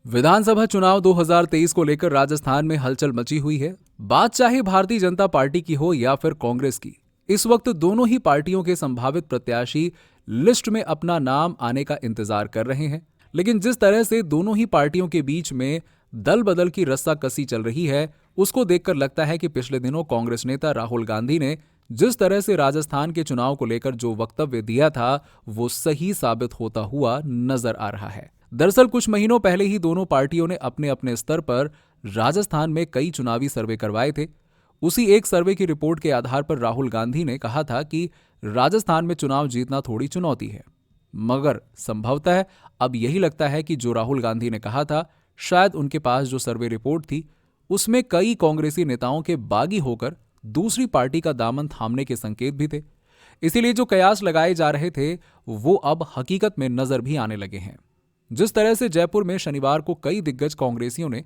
विधानसभा चुनाव 2023 को लेकर राजस्थान में हलचल मची हुई है। बात चाहे भारतीय जनता पार्टी की हो या फिर कांग्रेस की, इस वक्त दोनों ही पार्टियों के संभावित प्रत्याशी लिस्ट में अपना नाम आने का इंतजार कर रहे हैं। लेकिन जिस तरह से दोनों ही पार्टियों के बीच में दल बदल की रस्साकसी चल रही है, उसको देखकर लगता है कि पिछले दिनों कांग्रेस नेता राहुल गांधी ने जिस तरह से राजस्थान के चुनाव को लेकर जो वक्तव्य दिया था, वो सही साबित होता हुआ नजर आ रहा है। दरअसल कुछ महीनों पहले ही दोनों पार्टियों ने अपने अपने स्तर पर राजस्थान में कई चुनावी सर्वे करवाए थे। उसी एक सर्वे की रिपोर्ट के आधार पर राहुल गांधी ने कहा था कि राजस्थान में चुनाव जीतना थोड़ी चुनौती है। मगर संभवतः अब यही लगता है कि जो राहुल गांधी ने कहा था, शायद उनके पास जो सर्वे रिपोर्ट थी उसमें कई कांग्रेसी नेताओं के बागी होकर दूसरी पार्टी का दामन थामने के संकेत भी थे। इसीलिए जो कयास लगाए जा रहे थे वो अब हकीकत में नजर भी आने लगे हैं। जिस तरह से जयपुर में शनिवार को कई दिग्गज कांग्रेसियों ने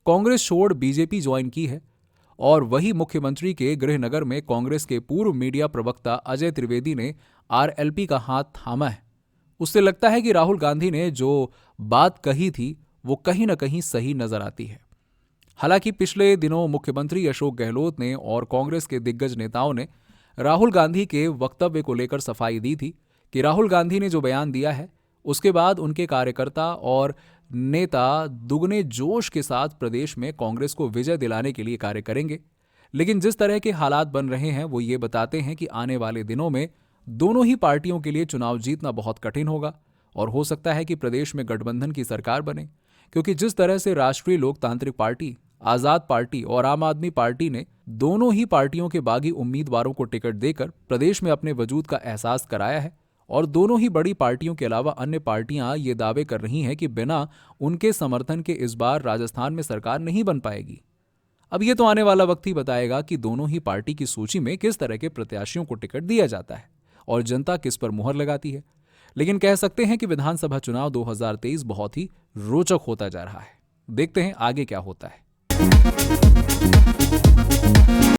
कांग्रेस छोड़ बीजेपी ज्वाइन की है, और वही मुख्यमंत्री के गृहनगर में कांग्रेस के पूर्व मीडिया प्रवक्ता अजय त्रिवेदी ने आरएलपी का हाथ थामा है, उससे लगता है कि राहुल गांधी ने जो बात कही थी वो कहीं न कहीं सही नजर आती है। हालांकि पिछले दिनों मुख्यमंत्री अशोक गहलोत ने और कांग्रेस के दिग्गज नेताओं ने राहुल गांधी के वक्तव्य को लेकर सफाई दी थी कि राहुल गांधी ने जो बयान दिया है उसके बाद उनके कार्यकर्ता और नेता दुगने जोश के साथ प्रदेश में कांग्रेस को विजय दिलाने के लिए कार्य करेंगे। लेकिन जिस तरह के हालात बन रहे हैं वो ये बताते हैं कि आने वाले दिनों में दोनों ही पार्टियों के लिए चुनाव जीतना बहुत कठिन होगा, और हो सकता है कि प्रदेश में गठबंधन की सरकार बने, क्योंकि जिस तरह से राष्ट्रीय लोकतांत्रिक पार्टी, आजाद पार्टी और आम आदमी पार्टी ने दोनों ही पार्टियों के बागी उम्मीदवारों को टिकट देकर प्रदेश में अपने वजूद का एहसास कराया है, और दोनों ही बड़ी पार्टियों के अलावा अन्य पार्टियां ये दावे कर रही हैं कि बिना उनके समर्थन के इस बार राजस्थान में सरकार नहीं बन पाएगी। अब ये तो आने वाला वक्त ही बताएगा कि दोनों ही पार्टी की सूची में किस तरह के प्रत्याशियों को टिकट दिया जाता है और जनता किस पर मुहर लगाती है। लेकिन कह सकते हैं कि विधानसभा चुनाव 2023 बहुत ही रोचक होता जा रहा है। देखते हैं आगे क्या होता है।